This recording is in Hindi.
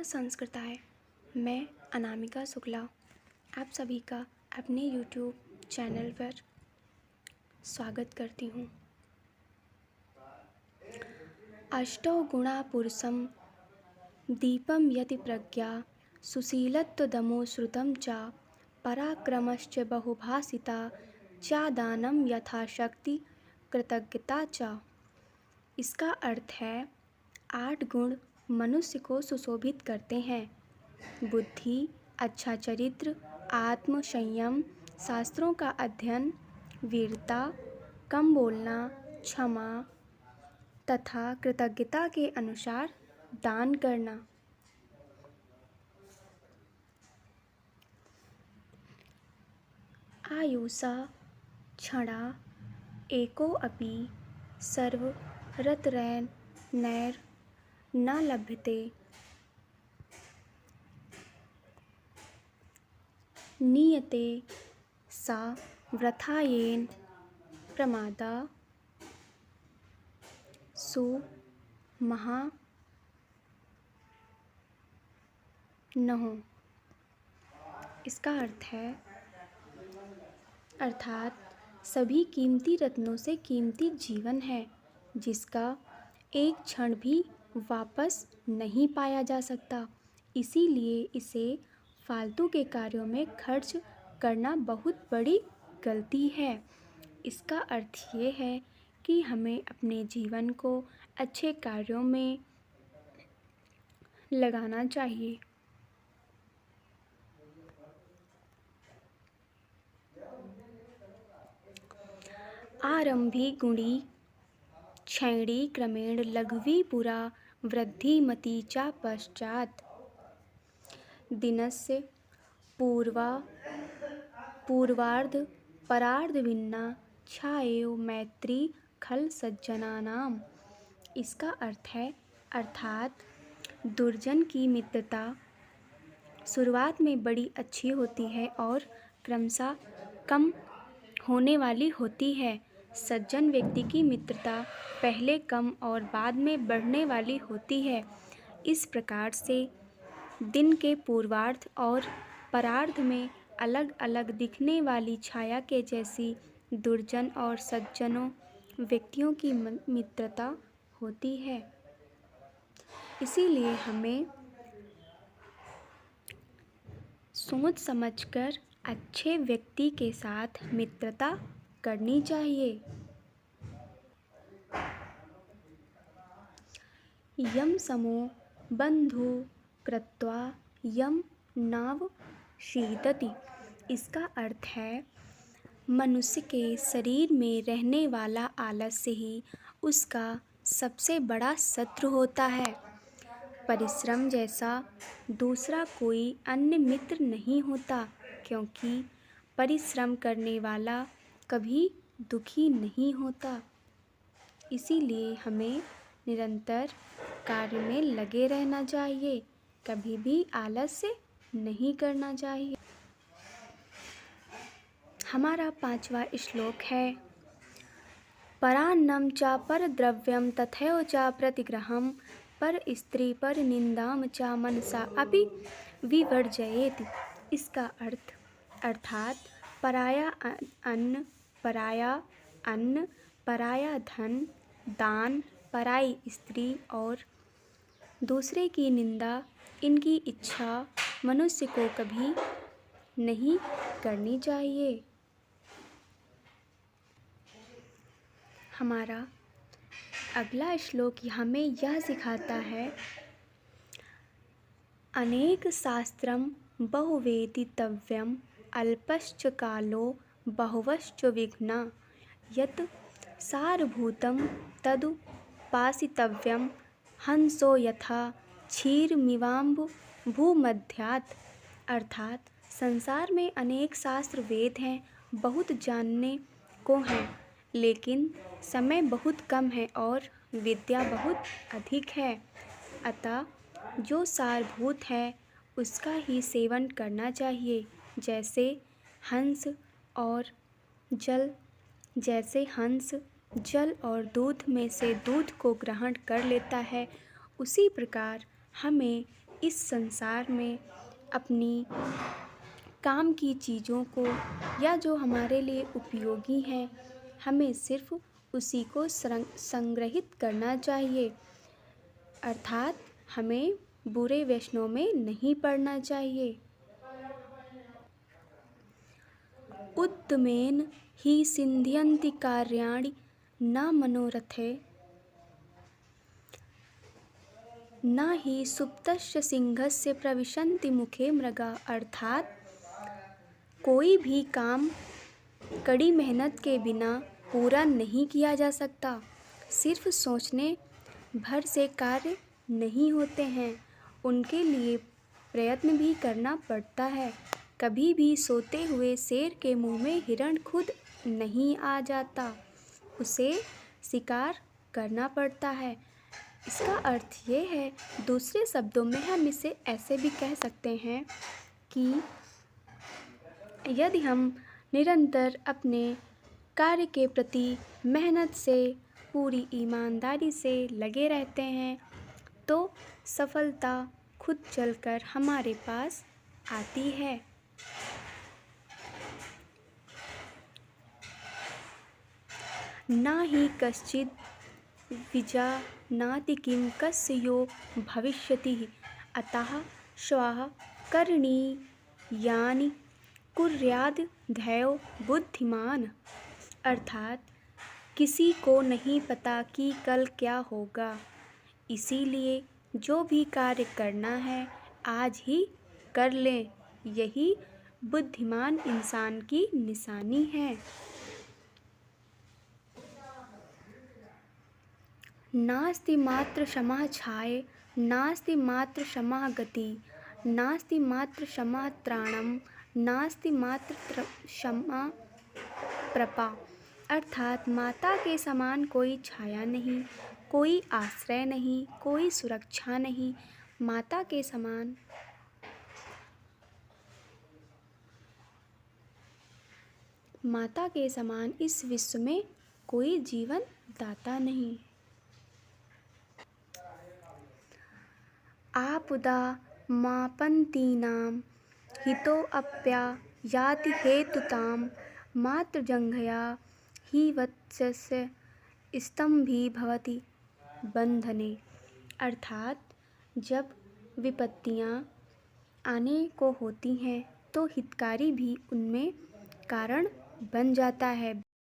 नमः संस्कृताय। मैं अनामिका शुक्ला आप सभी का अपने YouTube चैनल पर स्वागत करती हूँ। अष्टौ गुणा पुरुषं दीपं यति प्रज्ञा सुशीलत्वदमो श्रुतं च पराक्रमश्च बहुभाषिता च दानं यथाशक्ति कृतज्ञता च। इसका अर्थ है 8 गुण मनुष्य को सुशोभित करते हैं। बुद्धि, अच्छा चरित्र, आत्म संयम, शास्त्रों का अध्ययन, वीरता, कम बोलना, क्षमा तथा कृतज्ञता के अनुसार दान करना। आयुषा क्षणा एको अपि सर्वरत्रैर् न लभ्यते नीयते सा वृथा येन प्रमादा सु महा नहो। इसका अर्थ है अर्थात सभी कीमती रत्नों से कीमती जीवन है जिसका एक क्षण भी वापस नहीं पाया जा सकता। इसीलिए इसे फालतू के कार्यों में खर्च करना बहुत बड़ी गलती है। इसका अर्थ ये है कि हमें अपने जीवन को अच्छे कार्यों में लगाना चाहिए। आरंभी गुणी क्षैणी क्रमेण लघ्वी पुरा वृद्धिमती च पश्चात् दिनस्य पूर्वार्ध परार्धभिन्ना छाएव मैत्री खल सज्जनानाम। इसका अर्थ है अर्थात दुर्जन की मित्रता शुरुआत में बड़ी अच्छी होती है और क्रमशः कम होने वाली होती है। सज्जन व्यक्ति की मित्रता पहले कम और बाद में बढ़ने वाली होती है। इस प्रकार से दिन के पूर्वार्ध और परार्ध में अलग अलग दिखने वाली छाया के जैसी दुर्जन और सज्जनों व्यक्तियों की मित्रता होती है। इसीलिए हमें सोच समझकर अच्छे व्यक्ति के साथ मित्रता करनी चाहिए। यम समो बंधु कृत्वा यम नाव शीदति। इसका अर्थ है मनुष्य के शरीर में रहने वाला आलस्य ही उसका सबसे बड़ा शत्रु होता है। परिश्रम जैसा दूसरा कोई अन्य मित्र नहीं होता, क्योंकि परिश्रम करने वाला कभी दुखी नहीं होता। इसीलिए हमें निरंतर कार्य में लगे रहना चाहिए, कभी भी आलस्य नहीं करना चाहिए। हमारा 5वां श्लोक है परान्नं च परद्रव्यं तथैव च प्रतिग्रहं पर स्त्री पर निंदाम च मनसा अपि विवर्जयेत्। इसका अर्थात पराया अन्न, पराया धन, दान, पराई स्त्री और दूसरे की निंदा, इनकी इच्छा मनुष्य को कभी नहीं करनी चाहिए। हमारा अगला श्लोक हमें यह सिखाता है अनेक शास्त्रम बहुवेदितव्यम अल्पश्च कालो बहुवश्च विघ्ना यत् सारभूतं तदुपासितव्यम हंसो यथा क्षीरमिवाम्ब भूमध्यात्। अर्थात संसार में अनेक शास्त्र वेद हैं, बहुत जानने को हैं, लेकिन समय बहुत कम है और विद्या बहुत अधिक है। अतः जो सारभूत है उसका ही सेवन करना चाहिए। जैसे हंस जल और दूध में से दूध को ग्रहण कर लेता है, उसी प्रकार हमें इस संसार में अपनी काम की चीज़ों को या जो हमारे लिए उपयोगी हैं, हमें सिर्फ उसी को संग्रहित करना चाहिए, अर्थात हमें बुरे व्यसनों में नहीं पड़ना चाहिए। उद्यमेन हि सिद्ध्यन्ति कार्याणि न मनोरथे न हि सुप्तस्य सिंहस्य प्रविशन्ति मुखे मृगा, अर्थात कोई भी काम कड़ी मेहनत के बिना पूरा नहीं किया जा सकता। सिर्फ सोचने भर से कार्य नहीं होते हैं, उनके लिए प्रयत्न भी करना पड़ता है। कभी भी सोते हुए शेर के मुंह में हिरण खुद नहीं आ जाता, उसे शिकार करना पड़ता है। इसका अर्थ ये है, दूसरे शब्दों में हम इसे ऐसे भी कह सकते हैं कि यदि हम निरंतर अपने कार्य के प्रति मेहनत से, पूरी ईमानदारी से लगे रहते हैं तो सफलता खुद चलकर हमारे पास आती है। ना ही कश्चित् विजानाति किं कस्य यो भविष्यति, अतः श्वः करणीयानि कुर्याद् ध्येयो बुद्धिमान, अर्थात किसी को नहीं पता कि कल क्या होगा, इसीलिए जो भी कार्य करना है आज ही कर लें, यही बुद्धिमान इंसान की निशानी है। नास्ति मात्र क्षमा छाये, नास्ति मात्र क्षमा गति, नास्ति मात्र क्षमा त्राणम, नास्ति मात्र क्षमा प्रपा, अर्थात माता के समान कोई छाया नहीं, कोई आश्रय नहीं, कोई सुरक्षा नहीं। माता के समान इस विश्व में कोई जीवन दाता नहीं। आपदा मापन्तीनां हितोऽप्यायाति हेतुतां, मातृजङ्घया हि वत्सस्य स्तम्भीभवति बंधने, अर्थात जब विपत्तियां आने को होती हैं तो हितकारी भी उनमें कारण बन जाता है,